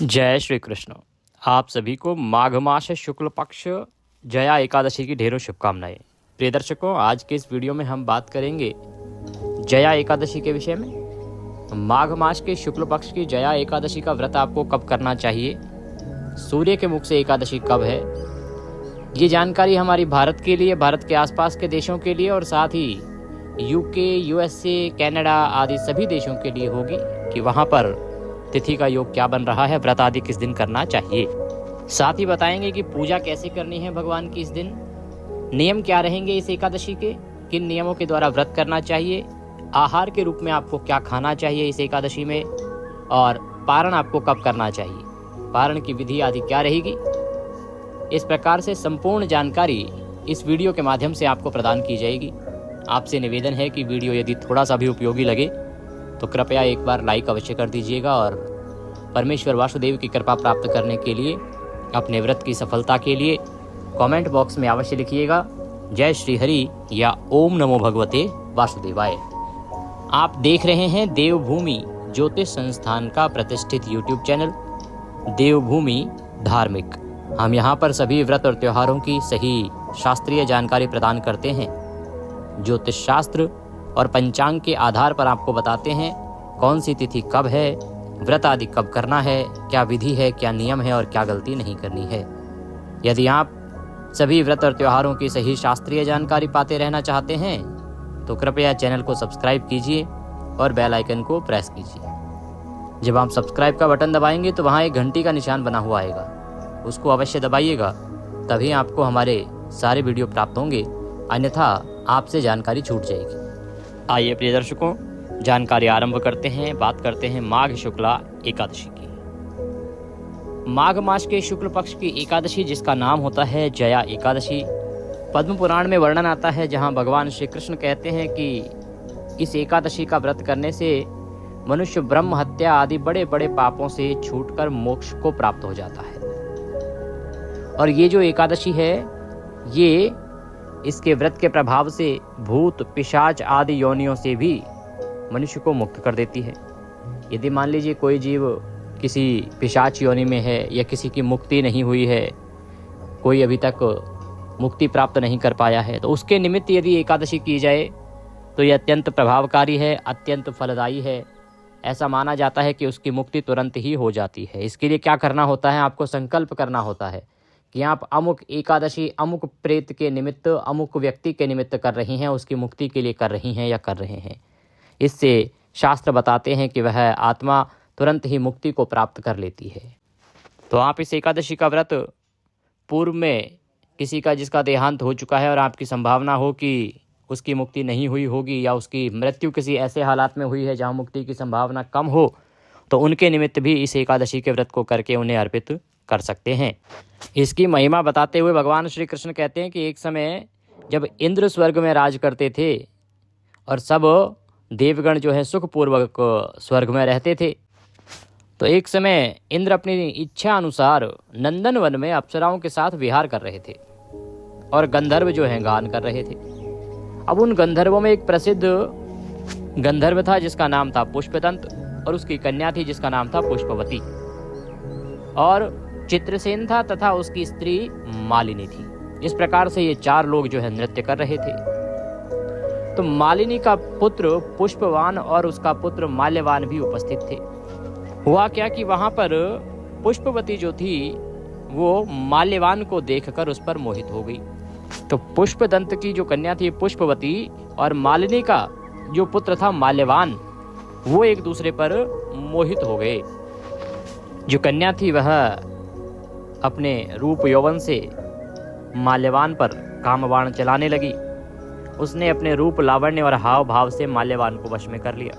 जय श्री कृष्ण। आप सभी को माघ मास शुक्ल पक्ष जया एकादशी की ढेरों शुभकामनाएं। प्रिय दर्शकों, आज के इस वीडियो में हम बात करेंगे जया एकादशी के विषय में। माघ मास के शुक्ल पक्ष की जया एकादशी का व्रत आपको कब करना चाहिए, सूर्य के मुख से एकादशी कब है, ये जानकारी हमारी भारत के लिए, भारत के आसपास के देशों के लिए और साथ ही यूके, यूएसए, कनाडा आदि सभी देशों के लिए होगी कि वहाँ पर तिथि का योग क्या बन रहा है, व्रत आदि किस दिन करना चाहिए। साथ ही बताएंगे कि पूजा कैसे करनी है भगवान की इस दिन, नियम क्या रहेंगे इस एकादशी के, किन नियमों के द्वारा व्रत करना चाहिए, आहार के रूप में आपको क्या खाना चाहिए इस एकादशी में, और पारण आपको कब करना चाहिए, पारण की विधि आदि क्या रहेगी। इस प्रकार से संपूर्ण जानकारी इस वीडियो के माध्यम से आपको प्रदान की जाएगी। आपसे निवेदन है कि वीडियो यदि थोड़ा सा भी उपयोगी लगे तो कृपया एक बार लाइक अवश्य कर दीजिएगा और परमेश्वर वासुदेव की कृपा प्राप्त करने के लिए, अपने व्रत की सफलता के लिए कमेंट बॉक्स में अवश्य लिखिएगा जय श्री हरि या ओम नमो भगवते वासुदेवाय। आप देख रहे हैं देवभूमि ज्योतिष संस्थान का प्रतिष्ठित यूट्यूब चैनल देवभूमि धार्मिक। हम यहाँ पर सभी व्रत और त्योहारों की सही शास्त्रीय जानकारी प्रदान करते हैं। ज्योतिष शास्त्र और पंचांग के आधार पर आपको बताते हैं कौन सी तिथि कब है, व्रत आदि कब करना है, क्या विधि है, क्या नियम है और क्या गलती नहीं करनी है। यदि आप सभी व्रत और त्योहारों की सही शास्त्रीय जानकारी पाते रहना चाहते हैं तो कृपया चैनल को सब्सक्राइब कीजिए और बेल आइकन को प्रेस कीजिए। जब आप सब्सक्राइब का बटन दबाएंगे तो वहाँ एक घंटी का निशान बना हुआ आएगा, उसको अवश्य दबाइएगा, तभी आपको हमारे सारे वीडियो प्राप्त होंगे, अन्यथा आपसे जानकारी छूट जाएगी। आइए प्रिय दर्शकों, जानकारी आरंभ करते हैं। बात करते हैं माघ शुक्ला एकादशी की। माघ मास के शुक्ल पक्ष की एकादशी, जिसका नाम होता है जया एकादशी, पद्म पुराण में वर्णन आता है, जहां भगवान श्री कृष्ण कहते हैं कि इस एकादशी का व्रत करने से मनुष्य ब्रह्म हत्या आदि बड़े बड़े पापों से छूटकर मोक्ष को प्राप्त हो जाता है। और ये जो एकादशी है, ये इसके व्रत के प्रभाव से भूत पिशाच आदि योनियों से भी मनुष्य को मुक्त कर देती है। यदि मान लीजिए कोई जीव किसी पिशाच योनि में है या किसी की मुक्ति नहीं हुई है, कोई अभी तक मुक्ति प्राप्त नहीं कर पाया है, तो उसके निमित्त यदि एकादशी की जाए तो यह अत्यंत प्रभावकारी है, अत्यंत फलदायी है। ऐसा माना जाता है कि उसकी मुक्ति तुरंत ही हो जाती है। इसके लिए क्या करना होता है, आपको संकल्प करना होता है कि आप अमुक एकादशी अमुक प्रेत के निमित्त, अमुक व्यक्ति के निमित्त कर रही हैं, उसकी मुक्ति के लिए कर रही हैं या कर रहे हैं। इससे शास्त्र बताते हैं कि वह आत्मा तुरंत ही मुक्ति को प्राप्त कर लेती है। तो आप इस एकादशी का व्रत पूर्व में किसी का जिसका देहांत हो चुका है और आपकी संभावना हो कि उसकी मुक्ति नहीं हुई होगी या उसकी मृत्यु किसी ऐसे हालात में हुई है जहाँ मुक्ति की संभावना कम हो, तो उनके निमित्त भी इस एकादशी के व्रत को करके उन्हें अर्पित कर सकते हैं। इसकी महिमा बताते हुए भगवान श्री कृष्ण कहते हैं कि एक समय जब इंद्र स्वर्ग में राज करते थे और सब देवगण जो है सुखपूर्वक स्वर्ग में रहते थे, तो एक समय इंद्र अपनी इच्छा अनुसार नंदन वन में अप्सराओं के साथ विहार कर रहे थे और गंधर्व जो हैं गान कर रहे थे। अब उन गंधर्वों में एक प्रसिद्ध गंधर्व था जिसका नाम था पुष्पदंत, और उसकी कन्या थी जिसका नाम था पुष्पवती, और चित्रसेन था तथा उसकी स्त्री मालिनी थी। इस प्रकार से ये चार लोग जो है नृत्य कर रहे थे। तो मालिनी का पुत्र पुष्पवान और उसका पुत्र माल्यवान भी उपस्थित थे। हुआ क्या कि वहां पर पुष्पवती जो थी वो माल्यवान को देखकर उस पर मोहित हो गई। तो पुष्पदंत की जो कन्या थी पुष्पवती और मालिनी का जो पुत्र था माल्यवान, वो एक दूसरे पर मोहित हो गए। जो कन्या थी वह अपने रूप यौवन से माल्यवान पर कामबाण चलाने लगी। उसने अपने रूप लावण्य और हाव भाव से माल्यवान को वश में कर लिया।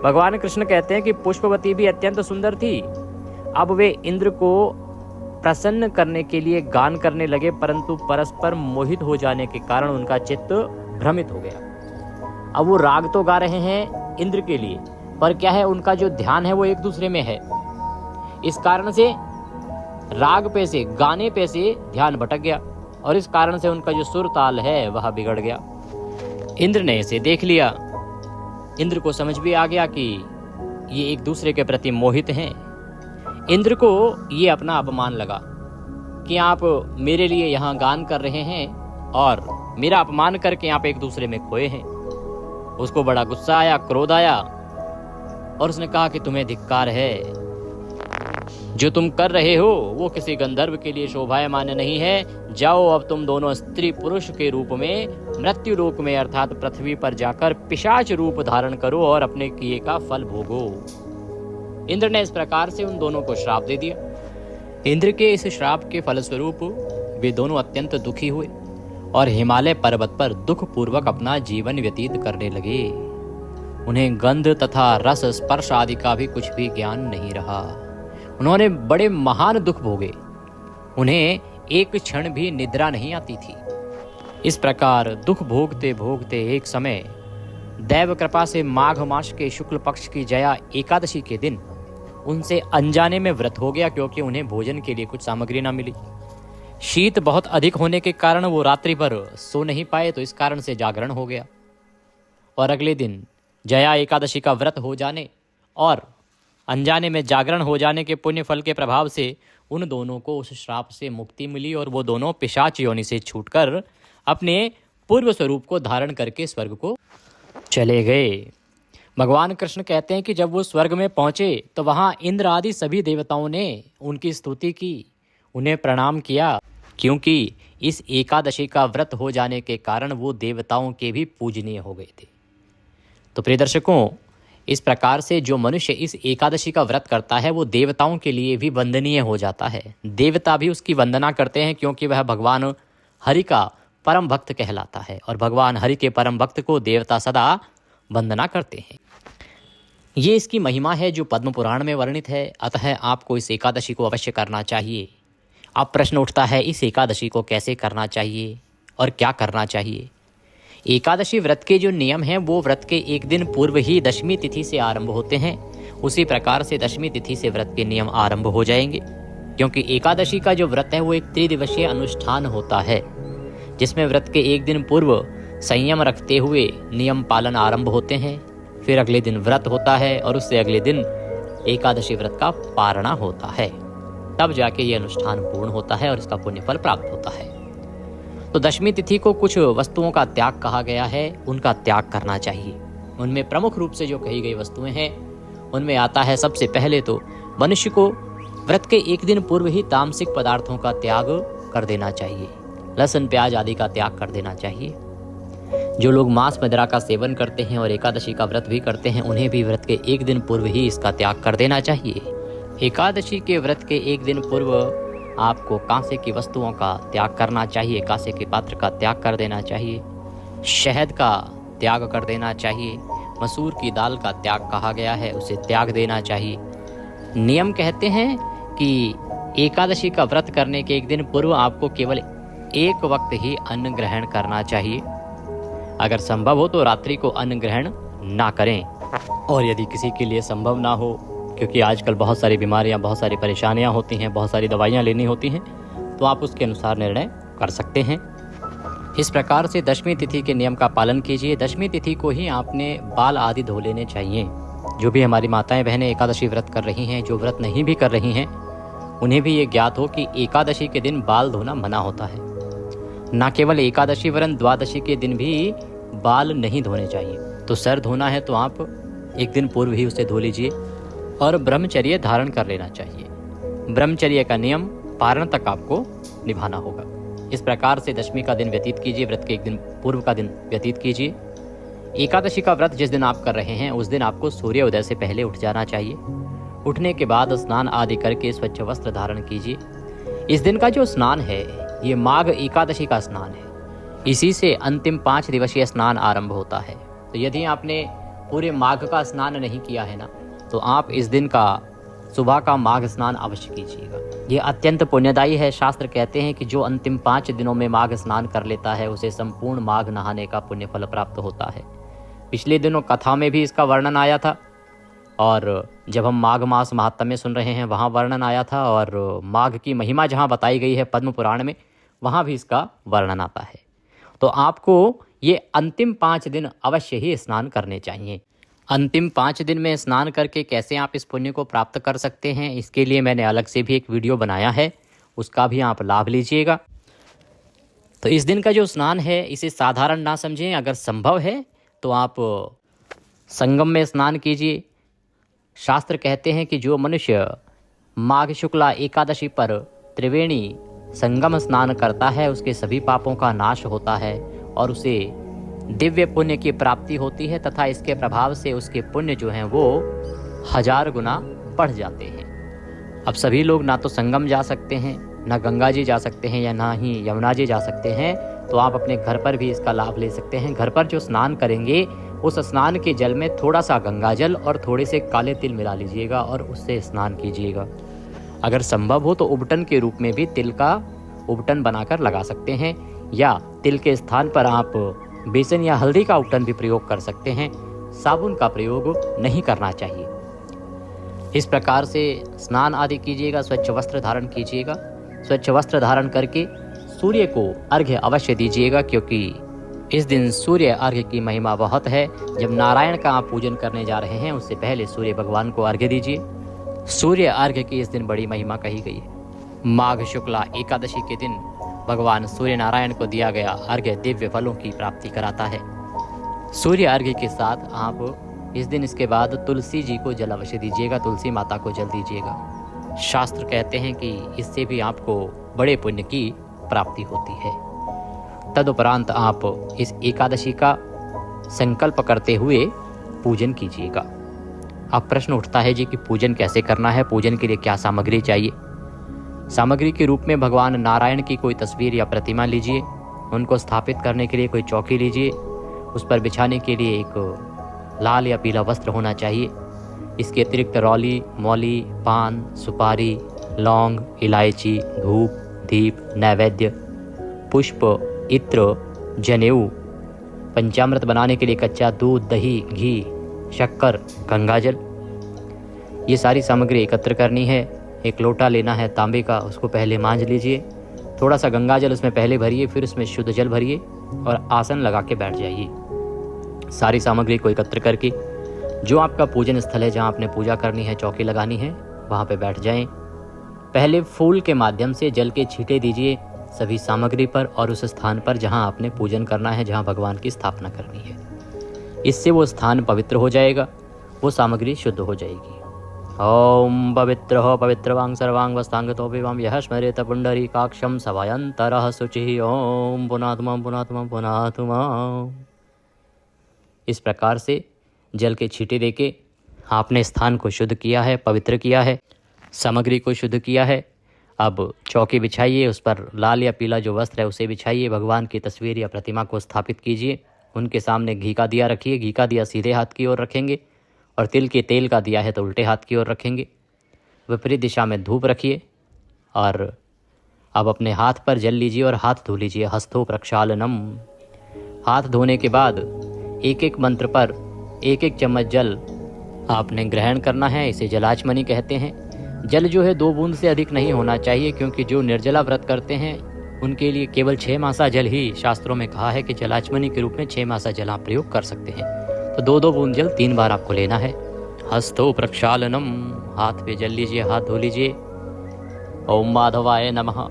भगवान कृष्ण कहते हैं कि पुष्पवती भी अत्यंत सुंदर थी। अब वे इंद्र को प्रसन्न करने के लिए गान करने लगे, परंतु परस्पर मोहित हो जाने के कारण उनका चित्त भ्रमित हो गया। अब वो राग तो गा रहे हैं इंद्र के लिए, पर क्या है, उनका जो ध्यान है वो एक दूसरे में है। इस कारण से राग पे से, गाने पे से ध्यान भटक गया और इस कारण से उनका जो सुर ताल है वह बिगड़ गया। इंद्र ने इसे देख लिया। इंद्र को समझ भी आ गया कि ये एक दूसरे के प्रति मोहित हैं इंद्र को ये अपना अपमान लगा कि आप मेरे लिए यहाँ गान कर रहे हैं और मेरा अपमान करके आप एक दूसरे में खोए हैं। उसको बड़ा गुस्सा आया, क्रोध आया और उसने कहा कि तुम्हें धिक्कार है, जो तुम कर रहे हो वो किसी गंधर्व के लिए शोभायमान नहीं है। जाओ, अब तुम दोनों स्त्री पुरुष के रूप में मृत्यु लोक में अर्थात पृथ्वी पर जाकर पिशाच रूप धारण करो और अपने किए का फल भोगो। इंद्र ने इस प्रकार से उन दोनों को श्राप दे दिया। इंद्र के इस श्राप के फलस्वरूप वे दोनों अत्यंत दुखी हुए और हिमालय पर्वत पर दुख पूर्वक अपना जीवन व्यतीत करने लगे। उन्हें गंध तथा रस स्पर्श आदि का भी कुछ भी ज्ञान नहीं रहा। उन्होंने बड़े महान दुख भोगे। उन्हें एक क्षण भी निद्रा नहीं आती थी। इस प्रकार दुख भोगते भोगते एक समय दैव कृपा से माघ मास के शुक्ल पक्ष की जया एकादशी के दिन उनसे अनजाने में व्रत हो गया, क्योंकि उन्हें भोजन के लिए कुछ सामग्री ना मिली। शीत बहुत अधिक होने के कारण वो रात्रि भर सो नहीं पाए, तो इस कारण से जागरण हो गया। और अगले दिन जया एकादशी का व्रत हो जाने और अनजाने में जागरण हो जाने के पुण्य फल के प्रभाव से उन दोनों को उस श्राप से मुक्ति मिली और वो दोनों पिशाच योनि से छूटकर अपने पूर्व स्वरूप को धारण करके स्वर्ग को चले गए। भगवान कृष्ण कहते हैं कि जब वो स्वर्ग में पहुंचे तो वहां इंद्र आदि सभी देवताओं ने उनकी स्तुति की, उन्हें प्रणाम किया, क्योंकि इस एकादशी का व्रत हो जाने के कारण वो देवताओं के भी पूजनीय हो गए थे। तो प्रिय दर्शकों, इस प्रकार से जो मनुष्य इस एकादशी का व्रत करता है वो देवताओं के लिए भी वंदनीय हो जाता है। देवता भी उसकी वंदना करते हैं, क्योंकि वह भगवान हरि का परम भक्त कहलाता है और भगवान हरि के परम भक्त को देवता सदा वंदना करते हैं। ये इसकी महिमा है जो पद्म पुराण में वर्णित है। अतः आपको इस एकादशी को अवश्य करना चाहिए। अब प्रश्न उठता है, इस एकादशी को कैसे करना चाहिए और क्या करना चाहिए। एकादशी व्रत के जो नियम हैं वो व्रत के एक दिन पूर्व ही दशमी तिथि से आरंभ होते हैं। उसी प्रकार से दशमी तिथि से व्रत के नियम आरंभ हो जाएंगे, क्योंकि एकादशी का जो व्रत है वो एक त्रिदिवसीय अनुष्ठान होता है, जिसमें व्रत के एक दिन पूर्व संयम रखते हुए नियम पालन आरंभ होते हैं। फिर अगले दिन व्रत होता है और उससे अगले दिन एकादशी व्रत का पारणा होता है। तब जाके ये अनुष्ठान पूर्ण होता है और इसका पुण्य फल प्राप्त होता है। तो दशमी तिथि को कुछ वस्तुओं का त्याग कहा गया है, उनका त्याग करना चाहिए। उनमें प्रमुख रूप से जो कही गई वस्तुएं हैं उनमें आता है सबसे पहले तो मनुष्य को व्रत के एक दिन पूर्व ही तामसिक पदार्थों का त्याग कर देना चाहिए। लहसुन प्याज आदि का त्याग कर देना चाहिए। जो लोग मांस मदिरा का सेवन करते हैं और एकादशी का व्रत भी करते हैं उन्हें भी व्रत के एक दिन पूर्व ही इसका त्याग कर देना चाहिए। एकादशी के व्रत के एक दिन पूर्व आपको कांसे की वस्तुओं का त्याग करना चाहिए। कांसे के पात्र का त्याग कर देना चाहिए। शहद का त्याग कर देना चाहिए। मसूर की दाल का त्याग कहा गया है, उसे त्याग देना चाहिए। नियम कहते हैं कि एकादशी का व्रत करने के एक दिन पूर्व आपको केवल एक वक्त ही अन्न ग्रहण करना चाहिए। अगर संभव हो तो रात्रि को अन्न ग्रहण ना करें, और यदि किसी के लिए संभव ना हो, क्योंकि आजकल बहुत सारी बीमारियां, बहुत सारी परेशानियां होती हैं, बहुत सारी दवाइयां लेनी होती हैं, तो आप उसके अनुसार निर्णय कर सकते हैं। इस प्रकार से दशमी तिथि के नियम का पालन कीजिए। दशमी तिथि को ही आपने बाल आदि धो लेने चाहिए। जो भी हमारी माताएं बहनें एकादशी व्रत कर रही हैं, जो व्रत नहीं भी कर रही हैं, उन्हें भी ये ज्ञात हो कि एकादशी के दिन बाल धोना मना होता है। न केवल एकादशी वरन द्वादशी के दिन भी बाल नहीं धोने चाहिए। तो सर धोना है तो आप एक दिन पूर्व ही उसे धो लीजिए और ब्रह्मचर्य धारण कर लेना चाहिए। ब्रह्मचर्य का नियम पारण तक आपको निभाना होगा। इस प्रकार से दशमी का दिन व्यतीत कीजिए, व्रत के एक दिन पूर्व का दिन व्यतीत कीजिए। एकादशी का व्रत जिस दिन आप कर रहे हैं उस दिन आपको सूर्योदय से पहले उठ जाना चाहिए। उठने के बाद स्नान आदि करके स्वच्छ वस्त्र धारण कीजिए। इस दिन का जो स्नान है ये माघ एकादशी का स्नान है। इसी से अंतिम 5 दिवसीय स्नान आरंभ होता है। तो यदि आपने पूरे माघ का स्नान नहीं किया है ना, तो आप इस दिन का सुबह का माघ स्नान अवश्य कीजिएगा। ये अत्यंत पुण्यदायी है। शास्त्र कहते हैं कि जो अंतिम 5 दिनों में माघ स्नान कर लेता है उसे संपूर्ण माघ नहाने का पुण्य फल प्राप्त होता है। पिछले दिनों कथा में भी इसका वर्णन आया था, और जब हम माघ मास महात्म्य सुन रहे हैं वहाँ वर्णन आया था, और माघ की महिमा जहाँ बताई गई है पद्म पुराण में वहाँ भी इसका वर्णन आता है। तो आपको ये अंतिम 5 दिन अवश्य ही स्नान करने चाहिए। अंतिम 5 दिन में स्नान करके कैसे आप इस पुण्य को प्राप्त कर सकते हैं, इसके लिए मैंने अलग से भी एक वीडियो बनाया है, उसका भी आप लाभ लीजिएगा। तो इस दिन का जो स्नान है इसे साधारण ना समझें, अगर संभव है तो आप संगम में स्नान कीजिए। शास्त्र कहते हैं कि जो मनुष्य माघ शुक्ला एकादशी पर त्रिवेणी संगम स्नान करता है उसके सभी पापों का नाश होता है और उसे दिव्य पुण्य की प्राप्ति होती है तथा इसके प्रभाव से उसके पुण्य जो हैं वो 1000 गुना बढ़ जाते हैं। अब सभी लोग ना तो संगम जा सकते हैं, ना गंगा जी जा सकते हैं, या ना ही यमुना जी जा सकते हैं, तो आप अपने घर पर भी इसका लाभ ले सकते हैं। घर पर जो स्नान करेंगे उस स्नान के जल में थोड़ा सा गंगा जल और थोड़े से काले तिल मिला लीजिएगा और उससे स्नान कीजिएगा। अगर संभव हो तो उबटन के रूप में भी तिल का उबटन बनाकर लगा सकते हैं, या तिल के स्थान पर आप बेसन या हल्दी का उबटन भी प्रयोग कर सकते हैं। साबुन का प्रयोग नहीं करना चाहिए। इस प्रकार से स्नान आदि कीजिएगा। स्वच्छ वस्त्र धारण कीजिएगा। स्वच्छ वस्त्र धारण करके सूर्य को अर्घ्य अवश्य दीजिएगा, क्योंकि इस दिन सूर्य अर्घ्य की महिमा बहुत है। जब नारायण का आप पूजन करने जा रहे हैं उससे पहले सूर्य भगवान को अर्घ्य दीजिए। सूर्य अर्घ्य की इस दिन बड़ी महिमा कही गई है। माघ शुक्ला एकादशी के दिन भगवान सूर्य नारायण को दिया गया अर्घ्य दिव्य फलों की प्राप्ति कराता है। सूर्य अर्घ्य के साथ आप इस दिन इसके बाद तुलसी जी को जल अवश्य दीजिएगा, तुलसी माता को जल दीजिएगा। शास्त्र कहते हैं कि इससे भी आपको बड़े पुण्य की प्राप्ति होती है। तदुपरांत आप इस एकादशी का संकल्प करते हुए पूजन कीजिएगा। अब प्रश्न उठता है जी कि पूजन कैसे करना है, पूजन के लिए क्या सामग्री चाहिए। सामग्री के रूप में भगवान नारायण की कोई तस्वीर या प्रतिमा लीजिए। उनको स्थापित करने के लिए कोई चौकी लीजिए। उस पर बिछाने के लिए एक लाल या पीला वस्त्र होना चाहिए। इसके अतिरिक्त रौली, मौली, पान, सुपारी, लौंग, इलायची, धूप, दीप, नैवेद्य, पुष्प, इत्र, जनेऊ, पंचामृत बनाने के लिए कच्चा दूध, दही, घी, शक्कर, गंगाजल, ये सारी सामग्री एकत्र करनी है। एक लोटा लेना है तांबे का, उसको पहले मांज लीजिए। थोड़ा सा गंगाजल उसमें पहले भरिए, फिर उसमें शुद्ध जल भरिए और आसन लगा के बैठ जाइए। सारी सामग्री को एकत्र करके जो आपका पूजन स्थल है, जहाँ आपने पूजा करनी है, चौकी लगानी है, वहाँ पे बैठ जाएं। पहले फूल के माध्यम से जल के छींटे दीजिए सभी सामग्री पर और उस स्थान पर जहाँ आपने पूजन करना है, जहाँ भगवान की स्थापना करनी है। इससे वो स्थान पवित्र हो जाएगा, वो सामग्री शुद्ध हो जाएगी। ओम पवित्र हो पवित्रवांग सर्वांग वस्तांगतो विवाम यह स्मरेत पुंडरीकाक्षं सवायंतरः शुचिः। ओम पुनात्मा पुनात्मा पुनात्मा। इस प्रकार से जल के छींटे देके आपने स्थान को शुद्ध किया है, पवित्र किया है, सामग्री को शुद्ध किया है। अब चौकी बिछाइए, उस पर लाल या पीला जो वस्त्र है उसे बिछाइए। भगवान की तस्वीर या प्रतिमा को स्थापित कीजिए। उनके सामने घी का दिया रखिए। घी का दिया सीधे हाथ की ओर रखेंगे और तिल के तेल का दिया है तो उल्टे हाथ की ओर रखेंगे। विपरीत दिशा में धूप रखिए और अब अपने हाथ पर जल लीजिए और हाथ धो लीजिए। हस्तो प्रक्षालनम। हाथ धोने के बाद एक एक मंत्र पर एक एक चम्मच जल आपने ग्रहण करना है। इसे जलाचमनी कहते हैं। जल जो है 2 बूंद से अधिक नहीं होना चाहिए, क्योंकि जो निर्जला व्रत करते हैं उनके लिए केवल 6 मासा जल ही शास्त्रों में कहा है कि जलाचमनी के रूप में 6 मासा जल आप प्रयोग कर सकते हैं। तो 2-2 बूंद जल 3 बार आपको लेना है। हस्तो प्रक्षालनम। हाथ पे जल लीजिए, हाथ धो लीजिए। ओम माधवाय नमः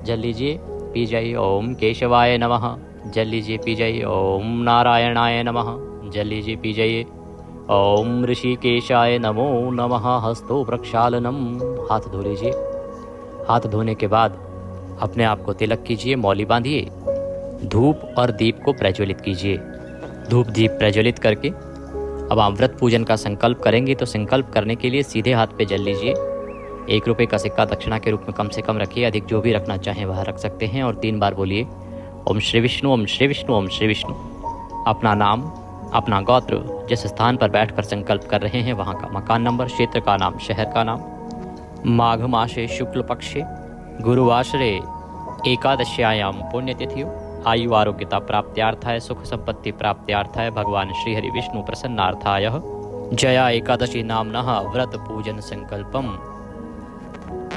जल लीजिए, पी जाइए। ओम केशवाय नमः जल लीजिए, पी जाइए। ओम नारायणाय नमः जल लीजिए, पी जाइए। ओम ऋषिकेशाय नमो नमः। हस्तो प्रक्षालनम। हाथ धो लीजिए। हाथ धोने के बाद अपने आप को तिलक कीजिए, मौली बांधिए, धूप और दीप को प्रज्वलित कीजिए। धूप दीप प्रज्वलित करके अब आप व्रत पूजन का संकल्प करेंगे। तो संकल्प करने के लिए सीधे हाथ पे जल लीजिए। 1 रुपये का सिक्का दक्षिणा के रूप में कम से कम रखिए, अधिक जो भी रखना चाहें वह रख सकते हैं। और 3 बार बोलिए ओम श्री विष्णु, ओम श्री विष्णु, ओम श्री विष्णु। अपना नाम, अपना गोत्र, जिस स्थान पर बैठकर संकल्प कर रहे हैं वहाँ का मकान नंबर, क्षेत्र का नाम, शहर का नाम। माघ मासे शुक्ल पक्षे गुरुवासरे एकादश्यायां पुण्यतिथियो आयु आरोग्यता प्राप्त्यार्थाय सुख संपत्ति प्राप्त्यार्थाय भगवान श्री हरि विष्णु प्रसन्नार्थाय जया एकादशी नाम्नः व्रत पूजन संकल्पम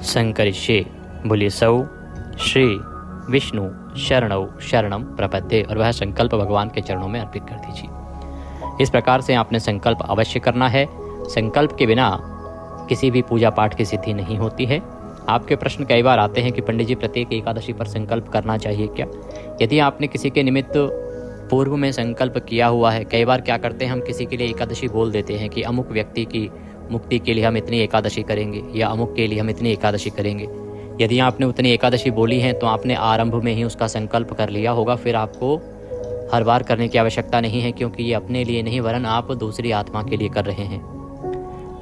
संकरिष्ये। बोलिए सौ श्री विष्णु शरणौ शरणम प्रपद्ये। और वह संकल्प भगवान के चरणों में अर्पित कर दीजिए। इस प्रकार से आपने संकल्प अवश्य करना है। संकल्प के बिना किसी भी पूजा पाठ की सिद्धि नहीं होती है। आपके प्रश्न कई बार आते हैं कि पंडित जी प्रत्येक एकादशी पर संकल्प करना चाहिए क्या? यदि आपने किसी के निमित्त पूर्व में संकल्प किया हुआ है, कई बार क्या करते हैं हम किसी के लिए एकादशी बोल देते हैं कि अमुक व्यक्ति की मुक्ति के लिए हम इतनी एकादशी करेंगे या अमुक के लिए हम इतनी एकादशी करेंगे। यदि आपने उतनी एकादशी बोली है तो आपने आरंभ में ही उसका संकल्प कर लिया होगा, फिर आपको हर बार करने की आवश्यकता नहीं है, क्योंकि ये अपने लिए नहीं वरन आप दूसरी आत्मा के लिए कर रहे हैं।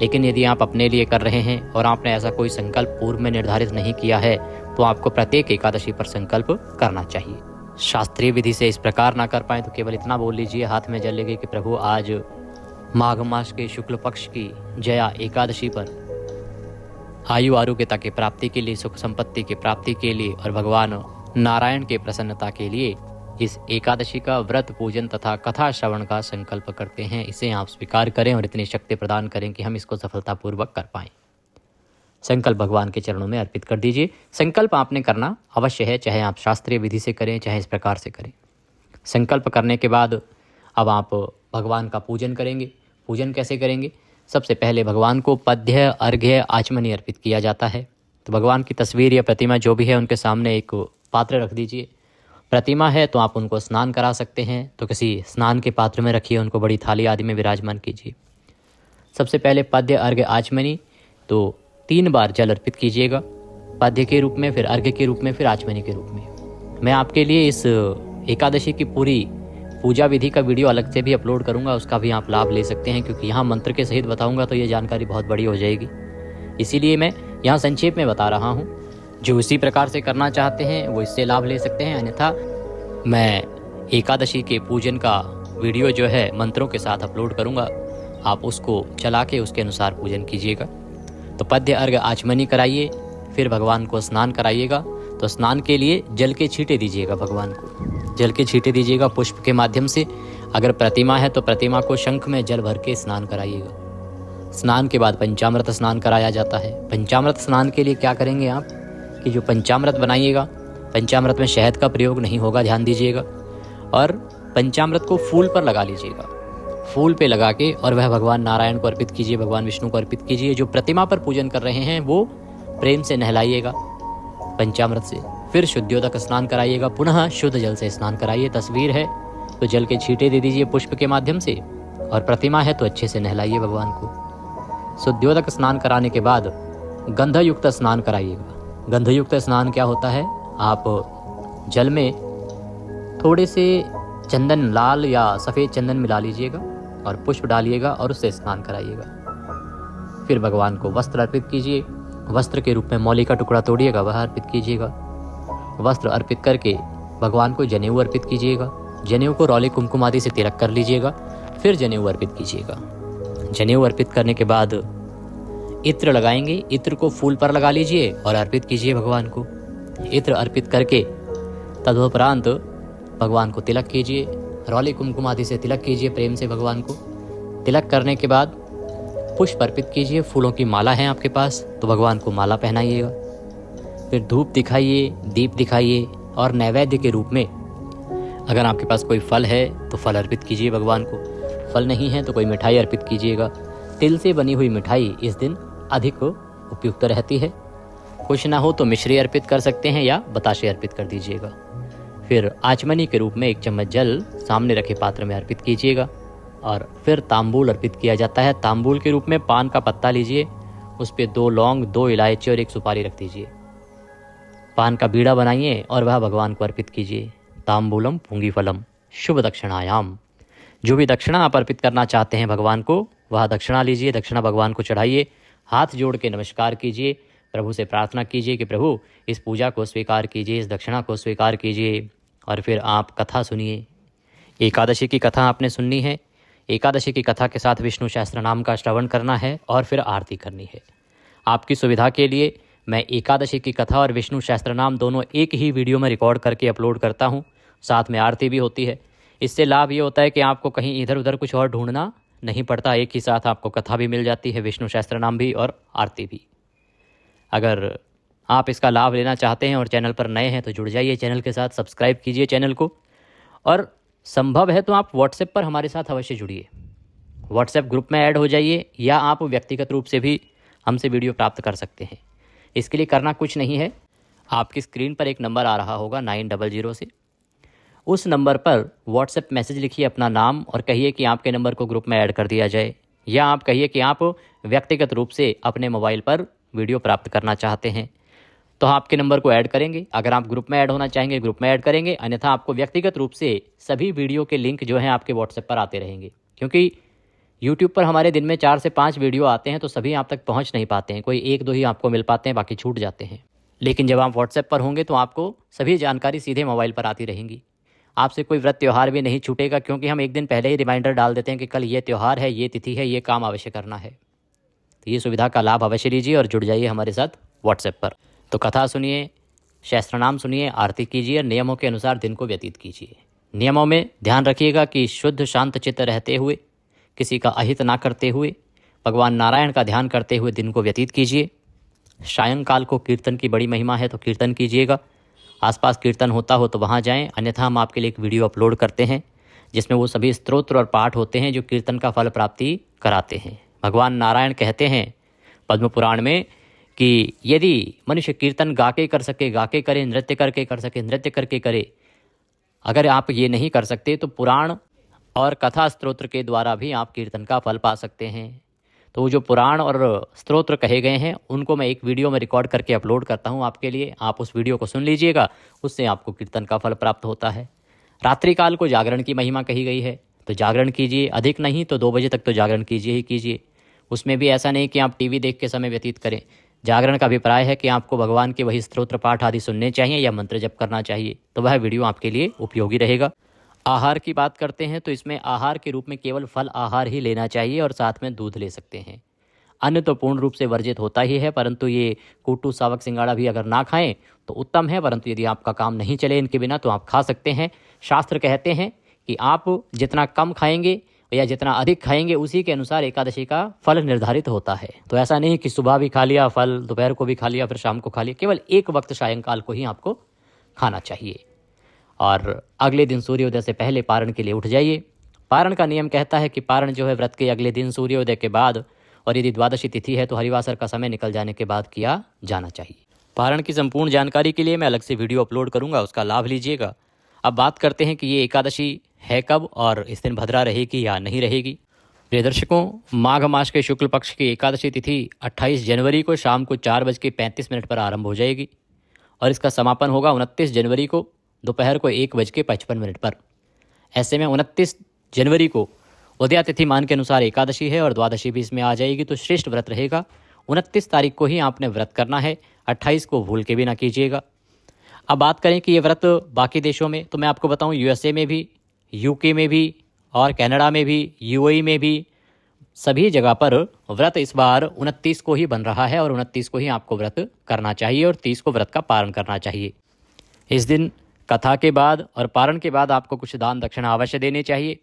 लेकिन यदि आप अपने लिए कर रहे हैं और आपने ऐसा कोई संकल्प पूर्व में निर्धारित नहीं किया है तो आपको प्रत्येक एकादशी पर संकल्प करना चाहिए। शास्त्रीय विधि से इस प्रकार ना कर पाए तो केवल इतना बोल लीजिए, हाथ में जल लेके कि प्रभु आज माघ मास के शुक्ल पक्ष की जया एकादशी पर आयु आरोग्यता की प्राप्ति के लिए, सुख संपत्ति की प्राप्ति के लिए और भगवान नारायण के प्रसन्नता के लिए इस एकादशी का व्रत पूजन तथा कथा श्रवण का संकल्प करते हैं। इसे आप स्वीकार करें और इतनी शक्ति प्रदान करें कि हम इसको सफलतापूर्वक कर पाएं। संकल्प भगवान के चरणों में अर्पित कर दीजिए। संकल्प आपने करना अवश्य है, चाहे आप शास्त्रीय विधि से करें चाहे इस प्रकार से करें। संकल्प करने के बाद अब आप भगवान का पूजन करेंगे। पूजन कैसे करेंगे? सबसे पहले भगवान को पद्य, अर्घ्य, आचमनी अर्पित किया जाता है। तो भगवान की तस्वीर या प्रतिमा जो भी है उनके सामने एक पात्र रख दीजिए। प्रतिमा है तो आप उनको स्नान करा सकते हैं, तो किसी स्नान के पात्र में रखिए, उनको बड़ी थाली आदि में विराजमान कीजिए। सबसे पहले पद्य, अर्घ्य, आचमनी तो 3 बार जल अर्पित कीजिएगा, पद्य के रूप में, फिर अर्घ्य के रूप में, फिर आचमनी के रूप में। मैं आपके लिए इस एकादशी की पूरी पूजा विधि का वीडियो अलग से भी अपलोड करूंगा, उसका भी आप लाभ ले सकते हैं, क्योंकि यहाँ मंत्र के सहित बताऊंगा तो ये जानकारी बहुत बड़ी हो जाएगी। इसीलिए मैं यहाँ संक्षेप में बता रहा हूँ। जो इसी प्रकार से करना चाहते हैं वो इससे लाभ ले सकते हैं, अन्यथा मैं एकादशी के पूजन का वीडियो जो है मंत्रों के साथ अपलोड करूंगा, आप उसको चला के उसके अनुसार पूजन कीजिएगा। तो पद्य, अर्घ्य, आचमनी कराइए, फिर भगवान को स्नान कराइएगा। तो स्नान के लिए जल के छींटे दीजिएगा, भगवान को जल के छींटे दीजिएगा पुष्प के माध्यम से। अगर प्रतिमा है तो प्रतिमा को शंख में जल भर के स्नान कराइएगा। स्नान के बाद पंचामृत स्नान कराया जाता है। पंचामृत स्नान के लिए क्या करेंगे आप कि जो पंचामृत बनाइएगा, पंचामृत में शहद का प्रयोग नहीं होगा, ध्यान दीजिएगा। और पंचामृत को फूल पर लगा लीजिएगा, फूल पे लगा के और वह भगवान नारायण को अर्पित कीजिए, भगवान विष्णु को अर्पित कीजिए। जो प्रतिमा पर पूजन कर रहे हैं वो प्रेम से नहलाइएगा पंचामृत से। फिर शुद्धियोदक स्नान कराइएगा, पुनः शुद्ध जल से स्नान कराइए। तस्वीर है तो जल के छींटे दे दीजिए पुष्प के माध्यम से, और प्रतिमा है तो अच्छे से नहलाइए भगवान को। शुद्धियोदक स्नान कराने के बाद गंधयुक्त स्नान कराइएगा। गंधयुक्त स्नान क्या होता है? आप जल में थोड़े से चंदन, लाल या सफ़ेद चंदन मिला लीजिएगा और पुष्प डालिएगा और उससे स्नान कराइएगा। फिर भगवान को वस्त्र अर्पित कीजिए। वस्त्र के रूप में मौली का टुकड़ा तोड़िएगा, वह अर्पित कीजिएगा। वस्त्र अर्पित करके भगवान को जनेऊ अर्पित कीजिएगा। जनेऊ को रौले कुमकुम आदि से तिलक कर लीजिएगा, फिर जनेऊ अर्पित कीजिएगा। जनेऊ अर्पित करने के बाद इत्र लगाएंगे। इत्र को फूल पर लगा लीजिए और अर्पित कीजिए भगवान को। इत्र अर्पित करके तदुपरांत भगवान को तिलक कीजिए, रौले कुमकुम आदि से तिलक कीजिए प्रेम से भगवान को। तिलक करने के बाद पुष्प अर्पित कीजिए। फूलों की माला है आपके पास तो भगवान को माला पहनाइएगा। फिर धूप दिखाइए, दीप दिखाइए, और नैवेद्य के रूप में अगर आपके पास कोई फल है तो फल अर्पित कीजिए भगवान को। फल नहीं है तो कोई मिठाई अर्पित कीजिएगा। तिल से बनी हुई मिठाई इस दिन अधिक उपयुक्त रहती है। कुछ ना हो तो मिश्री अर्पित कर सकते हैं या बताशे अर्पित कर दीजिएगा। फिर आचमनी के रूप में 1 चम्मच जल सामने रखे पात्र में अर्पित कीजिएगा। और फिर तांबूल अर्पित किया जाता है। तांबूल के रूप में पान का पत्ता लीजिए, उस पर 2 लौंग, 2 इलायची और 1 सुपारी रख दीजिए। पान का बीड़ा बनाइए और वह भगवान को अर्पित कीजिए। तांबूलम पुंगी फलम शुभ दक्षिणायाम। जो भी दक्षिणा आप अर्पित करना चाहते हैं भगवान को, वह दक्षिणा लीजिए, दक्षिणा भगवान को चढ़ाइए। हाथ जोड़ के नमस्कार कीजिए, प्रभु से प्रार्थना कीजिए कि प्रभु इस पूजा को स्वीकार कीजिए, इस दक्षिणा को स्वीकार कीजिए। और फिर आप कथा सुनिए। एकादशी की कथा आपने सुननी है। एकादशी की कथा के साथ विष्णु सहस्त्र नाम का श्रवण करना है और फिर आरती करनी है। आपकी सुविधा के लिए मैं एकादशी की कथा और विष्णु सहस्त्र नाम दोनों एक ही वीडियो में रिकॉर्ड करके अपलोड करता हूँ, साथ में आरती भी होती है। इससे लाभ ये होता है कि आपको कहीं इधर उधर कुछ और ढूंढना नहीं पड़ता, एक ही साथ आपको कथा भी मिल जाती है, विष्णु सहस्त्र नाम भी और आरती भी। अगर आप इसका लाभ लेना चाहते हैं और चैनल पर नए हैं तो जुड़ जाइए चैनल के साथ, सब्सक्राइब कीजिए चैनल को। और संभव है तो आप व्हाट्सएप पर हमारे साथ अवश्य जुड़िए, व्हाट्सएप ग्रुप में ऐड हो जाइए, या आप व्यक्तिगत रूप से भी हमसे वीडियो प्राप्त कर सकते हैं। इसके लिए करना कुछ नहीं है, आपकी स्क्रीन पर एक नंबर आ रहा होगा 900 से, उस नंबर पर व्हाट्सएप मैसेज लिखिए अपना नाम और कहिए कि आपके नंबर को ग्रुप में ऐड कर दिया जाए, या आप कहिए कि आप व्यक्तिगत रूप से अपने मोबाइल पर वीडियो प्राप्त करना चाहते हैं, तो आपके नंबर को ऐड करेंगे। अगर आप ग्रुप में ऐड होना चाहेंगे ग्रुप में ऐड करेंगे, अन्यथा आपको व्यक्तिगत रूप से सभी वीडियो के लिंक जो हैं आपके व्हाट्सएप पर आते रहेंगे। क्योंकि यूट्यूब पर हमारे दिन में 4 से 5 वीडियो आते हैं, तो सभी आप तक पहुंच नहीं पाते हैं, कोई 1-2 ही आपको मिल पाते हैं, बाकी छूट जाते हैं। लेकिन जब आप व्हाट्सएप पर होंगे तो आपको सभी जानकारी सीधे मोबाइल पर आती रहेंगी। आपसे कोई व्रत त्यौहार भी नहीं छूटेगा, क्योंकि हम एक दिन पहले ही रिमाइंडर डाल देते हैं कि कल ये त्यौहार है, ये तिथि है, ये काम अवश्य करना है। तो ये सुविधा का लाभ अवश्य लीजिए और जुड़ जाइए हमारे साथ व्हाट्सएप पर। तो कथा सुनिए, शास्त्रनाम सुनिए, आरती कीजिए और नियमों के अनुसार दिन को व्यतीत कीजिए। नियमों में ध्यान रखिएगा कि शुद्ध शांत चित्त रहते हुए, किसी का अहित ना करते हुए, भगवान नारायण का ध्यान करते हुए दिन को व्यतीत कीजिए। सायंकाल को कीर्तन की बड़ी महिमा है, तो कीर्तन कीजिएगा। आसपास कीर्तन होता हो तो वहाँ जाएं, अन्यथा हम आपके लिए एक वीडियो अपलोड करते हैं जिसमें वो सभी स्तोत्र और पाठ होते हैं जो कीर्तन का फल प्राप्ति कराते हैं। भगवान नारायण कहते हैं पद्म पुराण में कि यदि मनुष्य कीर्तन गा के कर सके गा के करे, नृत्य करके कर सके नृत्य करके करे, अगर आप ये नहीं कर सकते तो पुराण और कथा स्तोत्र के द्वारा भी आप कीर्तन का फल पा सकते हैं। तो वो जो पुराण और स्तोत्र कहे गए हैं उनको मैं एक वीडियो में रिकॉर्ड करके अपलोड करता हूँ आपके लिए, आप उस वीडियो को सुन लीजिएगा, उससे आपको कीर्तन का फल प्राप्त होता है। रात्रि काल को जागरण की महिमा कही गई है, तो जागरण कीजिए, अधिक नहीं तो 2 बजे तक तो जागरण कीजिए ही कीजिए। उसमें भी ऐसा नहीं कि आप टीवी देख के समय व्यतीत करें। जागरण का अभिप्राय है कि आपको भगवान के वही स्तोत्र पाठ आदि सुनने चाहिए या मंत्र जप करना चाहिए, तो वह वीडियो आपके लिए उपयोगी रहेगा। आहार की बात करते हैं तो इसमें आहार के रूप में केवल फल आहार ही लेना चाहिए और साथ में दूध ले सकते हैं। अन्न तो पूर्ण रूप से वर्जित होता ही है, परंतु ये कूटू सावक सिंगाड़ा भी अगर ना खाएं तो उत्तम है, परंतु यदि आपका काम नहीं चले इनके बिना तो आप खा सकते हैं। शास्त्र कहते हैं कि आप जितना कम खाएंगे या जितना अधिक खाएंगे उसी के अनुसार एकादशी का फल निर्धारित होता है। तो ऐसा नहीं कि सुबह भी खा लिया फल, दोपहर को भी खा लिया, फिर शाम को खा लिया, केवल एक वक्त सायंकाल को ही आपको खाना चाहिए। और अगले दिन सूर्योदय से पहले पारण के लिए उठ जाइए। पारण का नियम कहता है कि पारण जो है व्रत के अगले दिन सूर्योदय के बाद, और यदि द्वादशी तिथि है तो हरिवासर का समय निकल जाने के बाद किया जाना चाहिए। पारण की संपूर्ण जानकारी के लिए मैं अलग से वीडियो अपलोड करूंगा, उसका लाभ लीजिएगा। अब बात करते हैं कि ये एकादशी है कब और इस दिन भद्रा रहेगी या नहीं रहेगी। प्रिय दर्शकों, माघ मास के शुक्ल पक्ष की एकादशी तिथि 28 जनवरी को शाम को 4:35 पर आरंभ हो जाएगी और इसका समापन होगा 29 जनवरी को दोपहर को 1:55 पर। ऐसे में 29 जनवरी को उदया तिथि मान के अनुसार एकादशी है और द्वादशी भी इसमें आ जाएगी, तो श्रेष्ठ व्रत रहेगा। 29 तारीख को ही आपने व्रत करना है, 28 को भूल के भी ना कीजिएगा। अब बात करें कि ये व्रत बाकी देशों में, तो मैं आपको बताऊं यूएसए में भी, यूके में भी और कनाडा में भी, यूएई में भी, सभी जगह पर व्रत इस बार 29 को ही बन रहा है और 29 को ही आपको व्रत करना चाहिए और 30 को व्रत का पारण करना चाहिए। इस दिन कथा के बाद और पारण के बाद आपको कुछ दान दक्षिणा अवश्य देने चाहिए।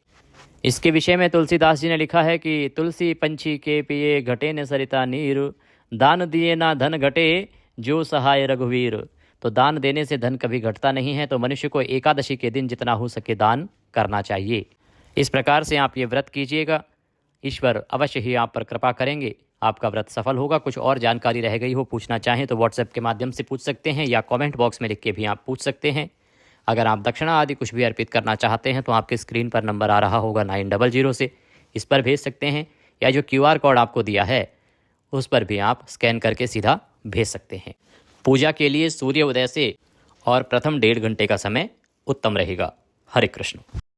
इसके विषय में तुलसीदास जी ने लिखा है कि तुलसी पंछी के पिए घटे न सरिता नीर, दान दिए ना धन घटे जो सहाय रघुवीर। तो दान देने से धन कभी घटता नहीं है, तो मनुष्य को एकादशी के दिन जितना हो सके दान करना चाहिए। इस प्रकार से आप ये व्रत कीजिएगा, ईश्वर अवश्य ही आप पर कृपा करेंगे, आपका व्रत सफल होगा। कुछ और जानकारी रह गई हो, पूछना चाहें तो व्हाट्सएप के माध्यम से पूछ सकते हैं या कमेंट बॉक्स में लिख के भी आप पूछ सकते हैं। अगर आप दक्षिणा आदि कुछ भी अर्पित करना चाहते हैं तो आपके स्क्रीन पर नंबर आ रहा होगा 900 से, इस पर भेज सकते हैं, या जो QR कोड आपको दिया है उस पर भी आप स्कैन करके सीधा भेज सकते हैं। पूजा के लिए सूर्योदय से और प्रथम 1.5 घंटे का समय उत्तम रहेगा। हरे कृष्ण।